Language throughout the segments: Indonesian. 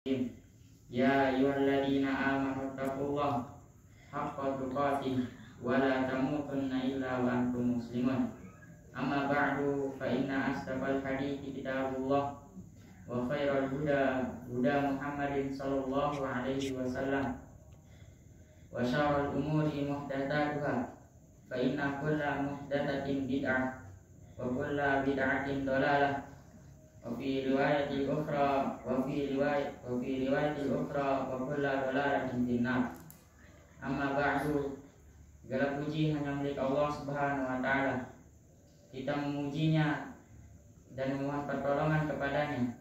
Ya ayyuhalladzina amanu taqullaha haqqa tuqatih wa la tamutunna illa wa antum muslimun. Amma ba'du fa inna asdaqal hadithi kitabullah wa khairal huda huda Muhammadin sallallahu alaihi wasallam wa syarrul umuri muhdatsatuha fa inna kulla muhdatsatin bid'ah wa kulla bid'atin dhalalah wa fi riwayatil ukhra wa kulla dhalalatin finnar. Amma ba'du, segala puji hanya milik Allah Subhanahu wa taala. Kita memujinya dan memohon pertolongan kepadanya.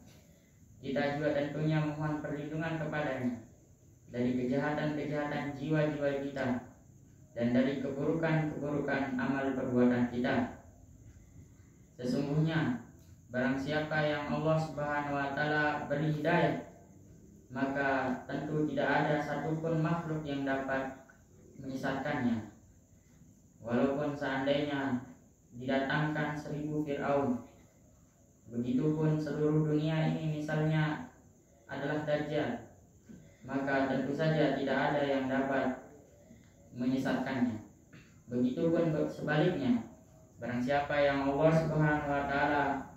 Kita juga tentunya memohon perlindungan kepadanya dari kejahatan-kejahatan jiwa-jiwa kita dan dari keburukan-keburukan amal perbuatan kita. Sesungguhnya barang siapa yang Allah Subhanahu wa taala beri hidayah, maka tentu tidak ada satupun makhluk yang dapat menyesatkannya. Walaupun seandainya didatangkan 1000 Fir'aun, begitupun seluruh dunia ini misalnya adalah Dajjal, maka tentu saja tidak ada yang dapat menyesatkannya. Begitupun sebaliknya, barang siapa yang Allah Subhanahu wa taala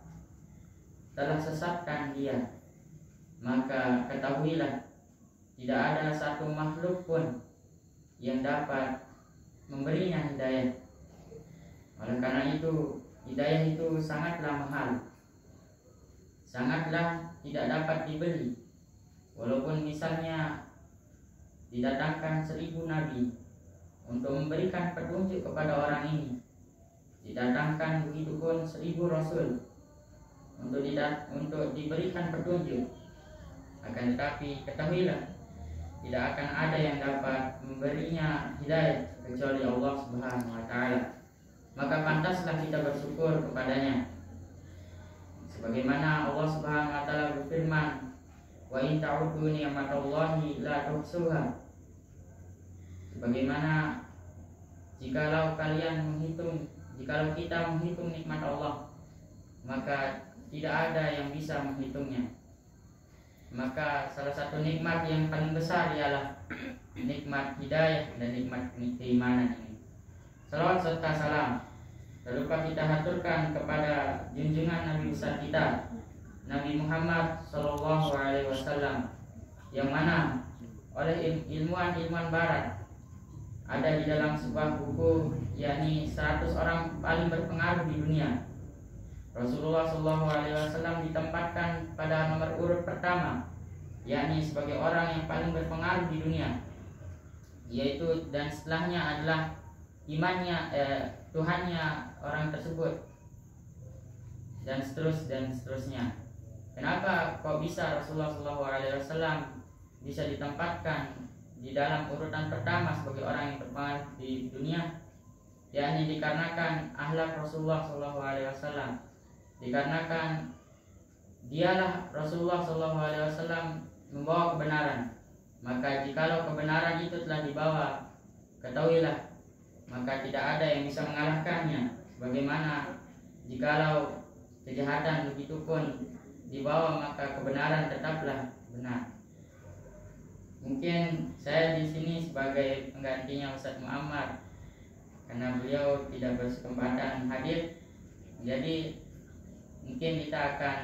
telah sesatkan dia, maka ketahuilah tidak ada satu makhluk pun yang dapat memberinya hidayah. Oleh karena itu, hidayah itu sangatlah mahal, sangatlah tidak dapat dibeli. Walaupun misalnya didatangkan 1000 nabi untuk memberikan petunjuk kepada orang ini, didatangkan begitupun 1000 rasul untuk diberikan petunjuk, akan tetapi ketahuilah tidak akan ada yang dapat memberinya hidayah kecuali Allah Subhanahu wa taala. Maka pantaslah kita bersyukur kepadanya. Sebagaimana Allah Subhanahu wa taala berfirman, "Wa in ta'uddu ni'matallahi la tuhsuha." Sebagaimana jikalau kita menghitung nikmat Allah, maka tidak ada yang bisa menghitungnya. Maka salah satu nikmat yang paling besar ialah nikmat hidayah dan nikmat keimanan ini. Salawat serta salam terlupa kita haturkan kepada junjungan Nabi besar kita, Nabi Muhammad sallallahu alaihi wasallam, yang mana oleh ilmuwan barat ada di dalam sebuah buku, yakni 100 orang paling berpengaruh di dunia. Rasulullah sallallahu alaihi wasallam ditempatkan pada nomor urut pertama, yakni sebagai orang yang paling berpengaruh di dunia, yaitu dan setelahnya adalah imannya, Tuhannya orang tersebut, dan seterusnya. Kenapa kok bisa Rasulullah sallallahu alaihi wasallam bisa ditempatkan di dalam urutan pertama sebagai orang yang berpengaruh di dunia? Yakni dikarenakan akhlak Rasulullah sallallahu alaihi wasallam, dikarenakan dialah Rasulullah sallallahu alaihi wasallam membawa kebenaran. Maka jikalau kebenaran itu telah dibawa, ketahuilah maka tidak ada yang bisa mengalahkannya. Bagaimana jikalau kejahatan begitupun dibawa, maka kebenaran tetaplah benar. Mungkin saya di sini sebagai penggantinya Ustaz Muammar, karena beliau tidak berkesempatan hadir. Jadi mungkin kita akan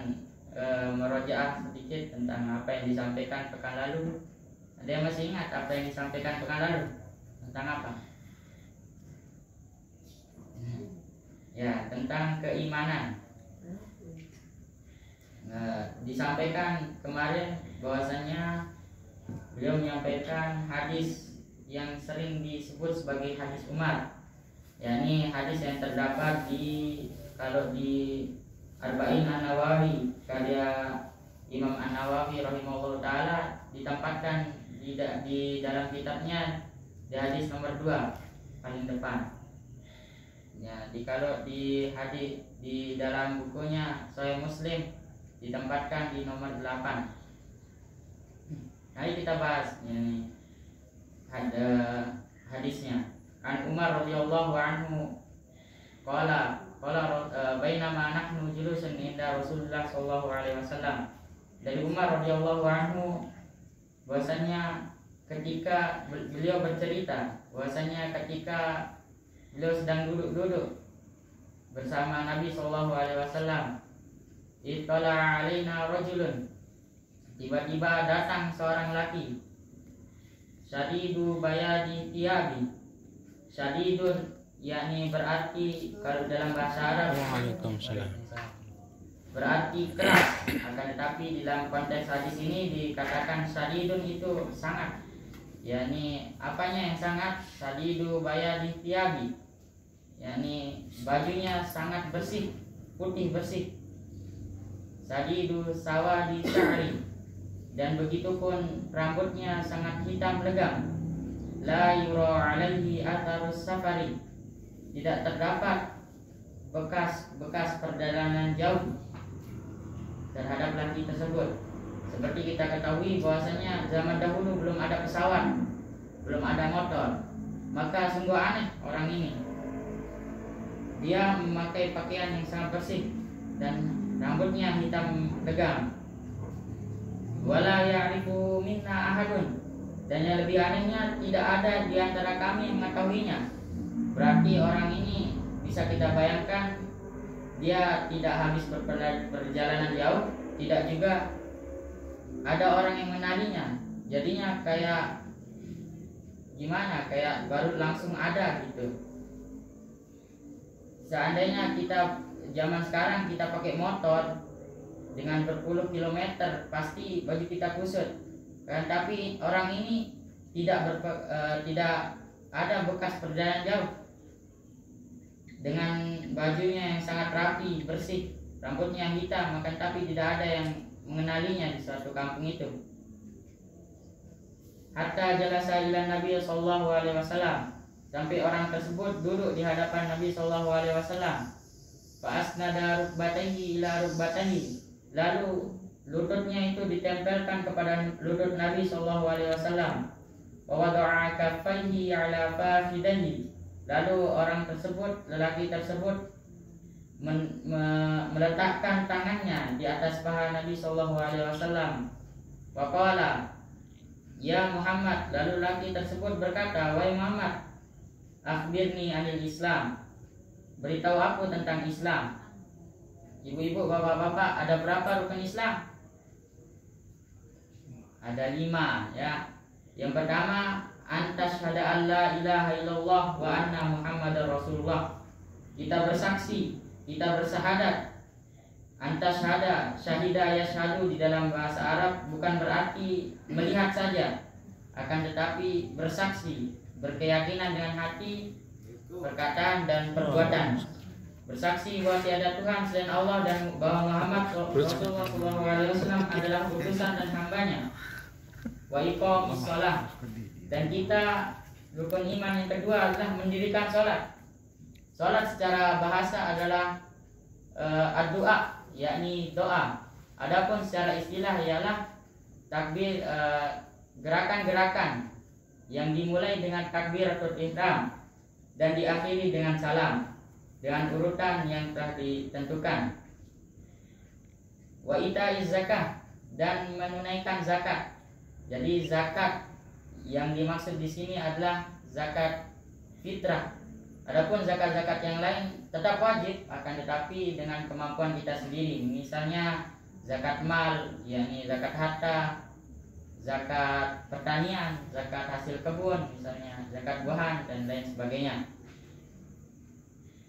merojaah sedikit tentang apa yang disampaikan pekan lalu. Ada yang masih ingat apa yang disampaikan pekan lalu? Tentang apa? Ya, tentang keimanan. Disampaikan kemarin bahwasanya beliau menyampaikan hadis yang sering disebut sebagai hadis Umar, yakni hadis yang terdapat di Arba'in An-Nawawi karya Imam An-Nawawi rahimahullah taala, ditempatkan di dalam kitabnya di hadis nomor 2 paling depan. Ya, kalau di hadis di dalam bukunya Sahih Muslim ditempatkan di nomor 8. Mari kita bahas ini hadisnya. An Umar radhiyallahu anhu qala bainama nahnu julusun inda Rasulullah sallallahu alaihi wasallam dari Umar radhiyallahu anhu bahwasanya ketika beliau bercerita bahwasanya ketika beliau sedang duduk-duduk bersama Nabi sallallahu alaihi wasallam, ittala alaina rajulun, tiba-tiba datang seorang laki, syadidu bayadi tiyabi. Syadidun yakni berarti kalau dalam bahasa Arab berarti keras, akan tetapi di dalam konteks hadis ini dikatakan syadidun itu sangat, yakni apanya yang sangat? Syadidu bayadi tiyabi, yakni bajunya sangat bersih, putih bersih. Syadidu sawadi sya'ri, dan begitupun rambutnya sangat hitam legam. La yura alaihi atharus safari, tidak terdapat bekas perjalanan jauh terhadap laki tersebut. Seperti kita ketahui bahwasanya zaman dahulu belum ada pesawat, belum ada motor, maka sungguh aneh orang ini. Dia memakai pakaian yang sangat bersih dan rambutnya hitam legam. Wala ya'rifu minna ahadun, dan yang lebih anehnya tidak ada di antara kami yang mengetahuinya. Berarti orang ini bisa kita bayangkan dia tidak habis perjalanan jauh, tidak juga ada orang yang mengenalinya. Jadinya kayak gimana? Kayak baru langsung ada gitu. Seandainya kita zaman sekarang kita pakai motor dengan berpuluh kilometer, pasti baju kita kusut. Kan, tapi orang ini tidak ada bekas perjalanan jauh, dengan bajunya yang sangat rapi, bersih, rambutnya hitam, maka tapi tidak ada yang mengenalinya di suatu kampung itu. Hatta jalasa ila Nabi sallallahu alaihi wasallam, sampai orang tersebut duduk di hadapan Nabi sallallahu alaihi wasallam. Fa asnada rukbatayhi ila rukbatayhi, lalu lututnya itu ditempelkan kepada lutut Nabi sallallahu alaihi wasallam. Wa wada'a kaffaihi ala fakhidaihi, lalu orang tersebut, lelaki tersebut meletakkan tangannya di atas paha Nabi sallallahu alaihi wasallam. Wa qala, ya Muhammad, lalu lelaki tersebut berkata, wahai Muhammad, akhbirni anil Islam, beritahu aku tentang Islam. Ibu-ibu, bapak-bapak, ada berapa rukun Islam? Ada 5 ya. Yang pertama, antasyhada alla ilaha illallah wa anna muhammadar rasulullah. Kita bersaksi, kita bersyahadat. Antasyhada, syahida yashhadu di dalam bahasa Arab bukan berarti melihat saja, akan tetapi bersaksi, berkeyakinan dengan hati, perkataan dan perbuatan. Bersaksi bahwa tiada Tuhan selain Allah dan bahwa Muhammad Rasulullah SAW adalah utusan dan hambanya. Wa iqamis shalah, dan kita rukun iman yang kedua adalah mendirikan sholat. Sholat secara bahasa adalah ad-du'a, yakni doa. Adapun secara istilah ialah takbir, gerakan-gerakan yang dimulai dengan takbiratul ihram dan diakhiri dengan salam dengan urutan yang telah ditentukan. Wa itaiz zakah, dan menunaikan zakat. Jadi zakat yang dimaksud di sini adalah zakat fitrah. Adapun zakat-zakat yang lain tetap wajib, akan tetapi dengan kemampuan kita sendiri. Misalnya zakat mal, yakni zakat harta, zakat pertanian, zakat hasil kebun, misalnya zakat buahan dan lain sebagainya.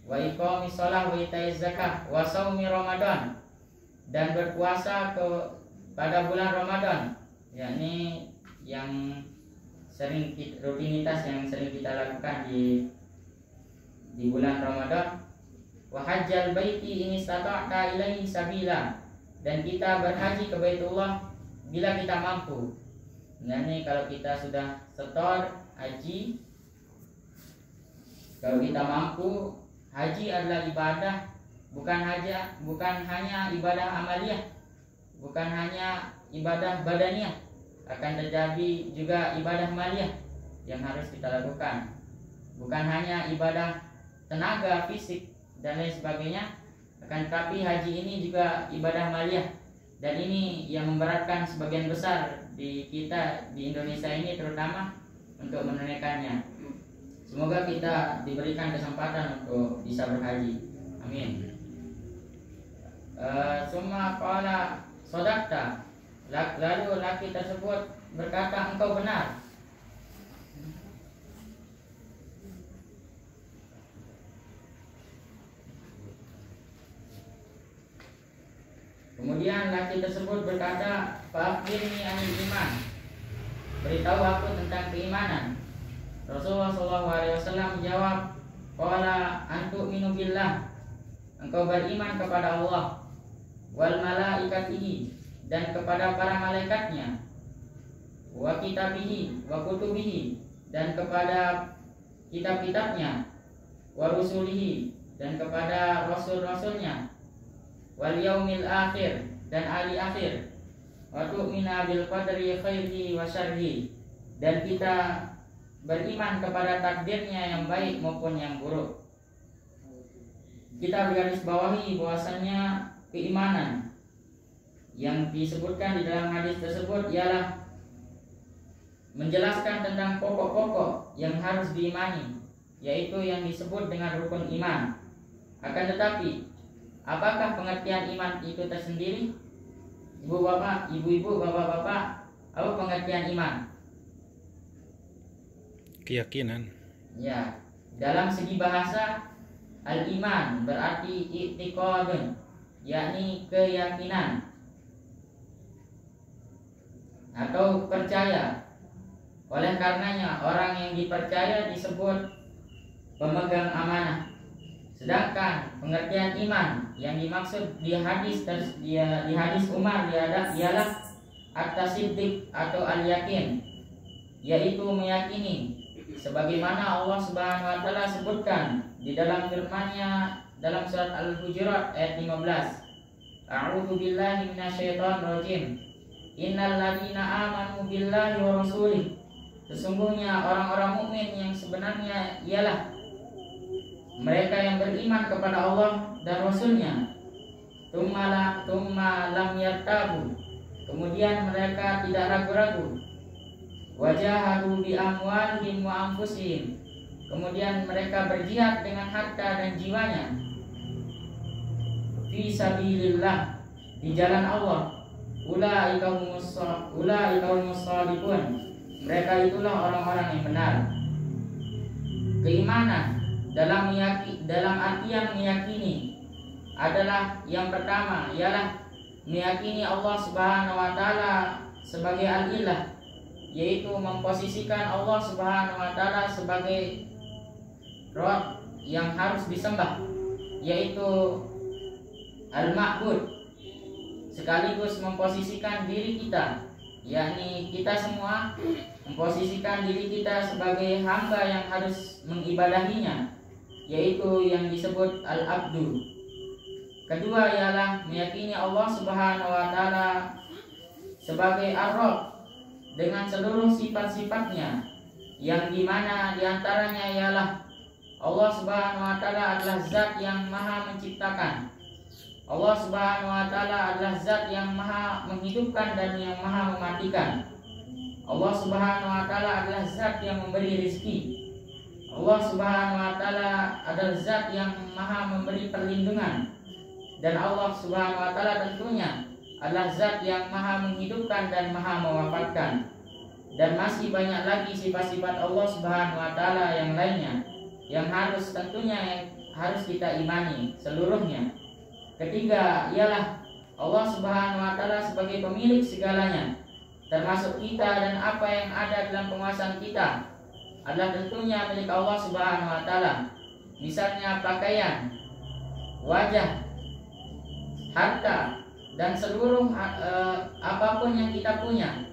Wa iqamis shalah wa itaiz zakah wa shaumi Ramadan, dan berpuasa pada bulan Ramadan, yakni yang sering rutinitas yang sering kita lakukan di bulan Ramadan. Wa hajjal baiti in istata'ta ilaihi sabila, dan kita berhaji ke Baitullah bila kita mampu. Nah, ini kalau kita sudah setor haji, kalau kita mampu, haji adalah ibadah, bukan hanya ibadah amaliyah, bukan hanya ibadah badaniah, akan terjadi juga ibadah maliyah yang harus kita lakukan. Bukan hanya ibadah tenaga fisik dan lain sebagainya, akan tetapi haji ini juga ibadah maliyah, Dan ini yang memberatkan sebagian besar di kita di Indonesia ini, terutama untuk menunaikannya. Semoga kita diberikan kesempatan untuk bisa berhaji. Amin. Summa qala sodakta. Lalu laki tersebut berkata, engkau benar. Kemudian laki tersebut berkata, fa'akhbirni anil iman. Beritahu aku tentang keimanan. Rasulullah SAW menjawab, qala antu'minu billah. Engkau beriman kepada Allah, wal malaikatihi, dan kepada para malaikatnya, wa kitabihi wa kutubihi, dan kepada kitab-kitabnya, wa rusulihi, dan kepada rasul-rasulnya, wal yaumil akhir, dan hari akhir, wa tu'mina bil qadri khairihi wa syarrihi, dan kita beriman kepada takdirnya yang baik maupun yang buruk. Kita bergaris bawahi bahwasannya keimanan yang disebutkan di dalam hadis tersebut ialah menjelaskan tentang pokok-pokok yang harus diimani, yaitu yang disebut dengan rukun iman. Akan tetapi, apakah pengertian iman itu tersendiri? Ibu-ibu, bapak-bapak, apa pengertian iman? Keyakinan. Ya, dalam segi bahasa, al-iman berarti i'tiqadun, yakni keyakinan atau percaya. Oleh karenanya orang yang dipercaya disebut pemegang amanah. Sedangkan pengertian iman yang dimaksud di hadis Umar ialah at-tasdiq atau al-yakin, yaitu meyakini sebagaimana Allah Subhanahu wa taala sebutkan di dalam firman-Nya dalam surat Al-Hujurat ayat 15. A'udzu billahi minasyaitonir rajim. Innal ladzina amanu billahi wa rasulih. Sesungguhnya orang-orang mukmin yang sebenarnya ialah mereka yang beriman kepada Allah dan Rasul-Nya. Tsumma lam yartabu. Kemudian mereka tidak ragu-ragu. Wajahadu bi amwalihim wa anfusihim. Kemudian mereka berjihad dengan harta dan jiwanya fi sabilillah, di jalan Allah. Ulaika humus shadiqun. Mereka itulah orang-orang yang benar. Keimanan dalam artian meyakini adalah yang pertama ialah meyakini Allah Subhanahu wa taala sebagai al-ilah, yaitu memposisikan Allah Subhanahu wa taala sebagai Rabb yang harus disembah, yaitu al-ma'bud, sekaligus memposisikan diri kita, yakni kita semua memposisikan diri kita sebagai hamba yang harus mengibadahinya, yaitu yang disebut al-abdu. Kedua ialah meyakini Allah Subhanahu wa taala sebagai ar-Rabb dengan seluruh sifat-sifatnya, yang dimana diantaranya ialah Allah Subhanahu wa taala adalah zat yang maha menciptakan. Allah Subhanahu wa taala adalah zat yang maha menghidupkan dan yang maha mematikan. Allah Subhanahu wa taala adalah zat yang memberi rezeki. Allah Subhanahu wa taala adalah zat yang maha memberi perlindungan. Dan Allah Subhanahu wa taala tentunya adalah zat yang maha menghidupkan dan maha mewafatkan. Dan masih banyak lagi sifat-sifat Allah Subhanahu wa taala yang lainnya yang tentunya harus kita imani seluruhnya. Ketiga ialah Allah Subhanahu wa taala sebagai pemilik segalanya, termasuk kita, dan apa yang ada dalam penguasaan kita adalah tentunya milik Allah Subhanahu wa taala. Misalnya pakaian, wajah, harta, dan seluruh apapun yang kita punya,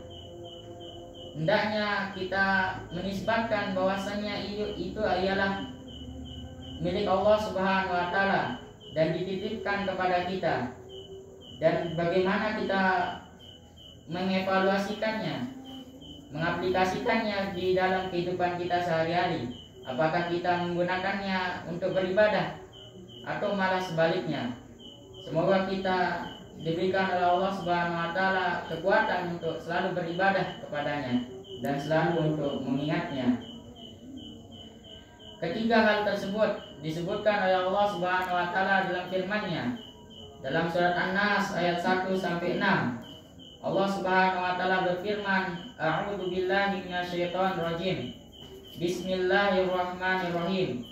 hendaknya kita menisbatkan bahwasanya itu ialah milik Allah Subhanahu wa taala dan dititipkan kepada kita. Dan bagaimana kita mengevaluasikannya, mengaplikasikannya di dalam kehidupan kita sehari-hari? Apakah kita menggunakannya untuk beribadah atau malah sebaliknya? Semoga kita diberikan oleh Allah Subhanahu wa taala kekuatan untuk selalu beribadah kepadanya dan selalu untuk mengingatnya. Ketiga hal tersebut disebutkan oleh Allah Subhanahu wa taala dalam firman-Nya dalam surat An-Nas ayat 1 sampai 6. Allah Subhanahu wa taala berfirman, "A'udzu billahi minasyaitonir rajim. Bismillahirrahmanirrahim.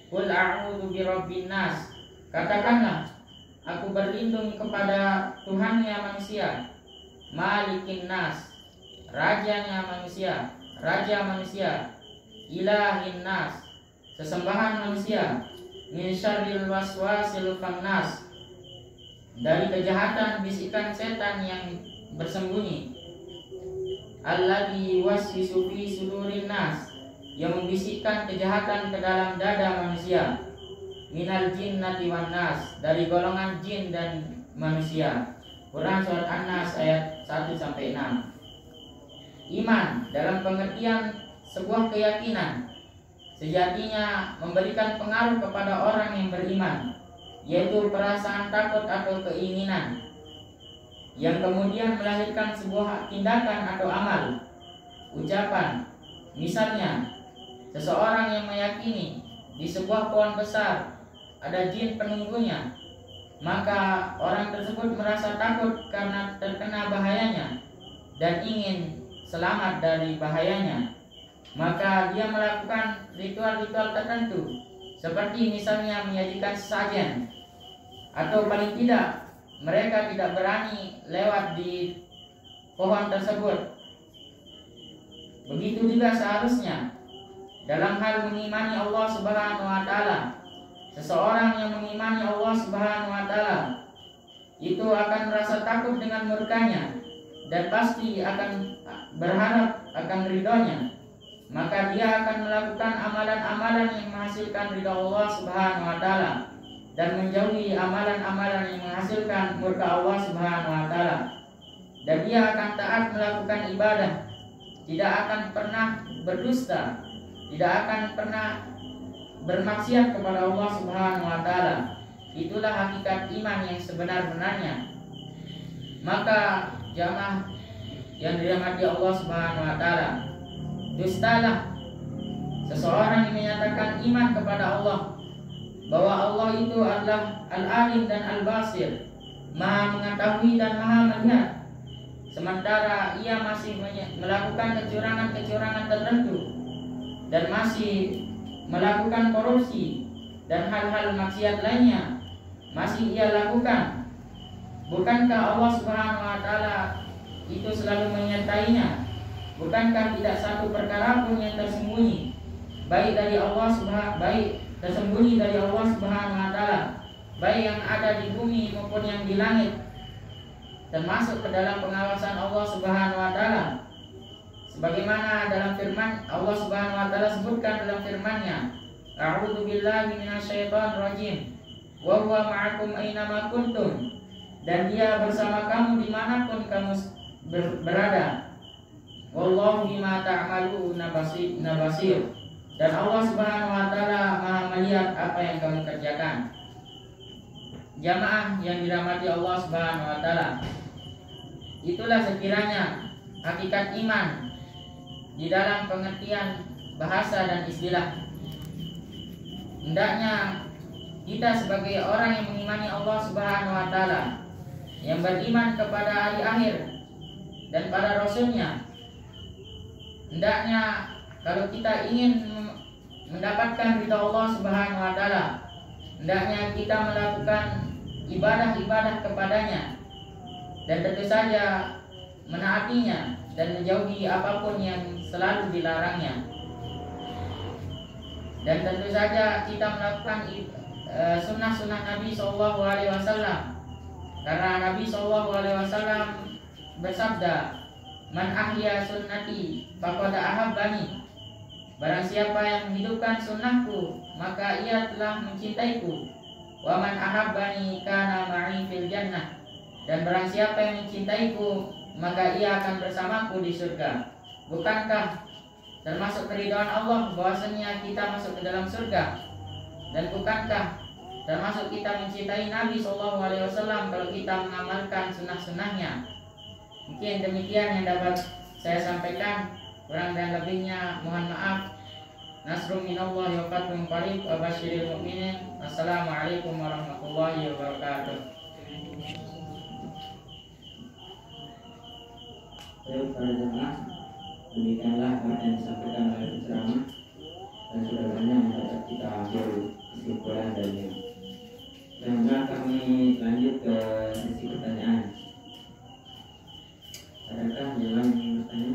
Qul a'udzu birabbin nas." Katakanlah, aku berlindung kepada Tuhannya manusia, Malikin nas, rajanya manusia, raja manusia, Ilahin nas, sesembahan manusia, min syarril waswasil khannas, dari kejahatan bisikan setan yang bersembunyi, alladzi yuwaswisu fi sudurin nas, yang membisikkan kejahatan ke dalam dada manusia, minal jinnati wan nas, dari golongan jin dan manusia. Quran surat An-Nas ayat 1 sampai 6. Iman dalam pengertian sebuah keyakinan sejatinya memberikan pengaruh kepada orang yang beriman, yaitu perasaan takut atau keinginan, yang kemudian melahirkan sebuah tindakan atau amal, ucapan. Misalnya, seseorang yang meyakini di sebuah pohon besar ada jin penunggunya, maka orang tersebut merasa takut karena terkena bahayanya dan ingin selamat dari bahayanya. Maka dia melakukan ritual-ritual tertentu, seperti misalnya menyajikan sesajen, atau paling tidak mereka tidak berani lewat di pohon tersebut. Begitu juga seharusnya dalam hal mengimani Allah Subhanahu wa taala. Seseorang yang mengimani Allah Subhanahu wa taala itu akan merasa takut dengan murkanya dan pasti akan berharap akan ridhonya. Maka dia akan melakukan amalan-amalan yang menghasilkan ridha Allah Subhanahu wa taala dan menjauhi amalan-amalan yang menghasilkan murka Allah Subhanahu wa taala. Dan dia akan taat melakukan ibadah, tidak akan pernah berdusta, tidak akan pernah bermaksiat kepada Allah Subhanahu wa taala. Itulah hakikat iman yang sebenar-benarnya. Maka jamaah yang dirahmati Allah Subhanahu wa taala, dustalah seseorang yang menyatakan iman kepada Allah, bahwa Allah itu adalah Al-Alim dan Al-Basir, Maha mengetahui dan Maha melihat, sementara ia masih melakukan kecurangan-kecurangan tertentu dan masih melakukan korupsi dan hal-hal maksiat lainnya masih ia lakukan. Bukankah Allah Subhanahu wa taala itu selalu menyertainya? Bukankah tidak satu perkara pun yang tersembunyi baik dari Allah tersembunyi dari Allah Subhanahu wa taala, baik yang ada di bumi maupun yang di langit, termasuk ke dalam pengawasan Allah Subhanahu wa taala. Sebagaimana dalam firman Allah Subhanahu wa taala sebutkan dalam firman-Nya, "A'udzu billahi minasyaitonir rajim. Wa huwa ma'akum aina ma kuntum." Dan dia bersama kamu dimanapun kamu berada. Wallahu bima ta'maluna basir. Dan Allah Subhanahu wa taala Maha melihat apa yang kamu kerjakan. Jamaah yang dirahmati Allah Subhanahu wa taala, itulah sekiranya hakikat iman di dalam pengertian bahasa dan istilah. Hendaknya kita sebagai orang yang mengimani Allah Subhanahu wa taala, yang beriman kepada hari akhir dan para rasulnya, hendaknya kalau kita ingin mendapatkan ridha Allah Subhanahu wa taala, hendaknya kita melakukan ibadah-ibadah kepadanya dan tentu saja menaatinya dan menjauhi apapun yang selalu dilarangnya. Dan tentu saja kita melakukan sunnah-sunnah Nabi SAW, karena Nabi SAW bersabda, "Man ahya sunnati faqad ahabbani." Barang siapa yang menghidupkan sunnahku, maka ia telah mencintaiku. Wa man ahabbani kana ma'i fil jannah. Dan barang siapa yang mencintaiku, maka ia akan bersamaku di surga. Bukankah termasuk keridhaan Allah bahwasanya kita masuk ke dalam surga? Dan bukankah termasuk kita mencintai Nabi SAW kalau kita mengamalkan sunnah-sunnahnya. Mungkin demikian yang dapat saya sampaikan. Kurang dan lebihnya mohon maaf. Nasrun minallahi wa fathun qarib wa basyiril mu'minin. Assalamualaikum warahmatullahi wabarakatuh. Baik para jemaah, demikianlah apa yang disampaikan oleh penceramah dan sudah banyak yang dapat kita ambil kesimpulan darinya. Selanjutnya kami lanjut ke sesi pertanyaan. Adakah yang lain yang bertanya?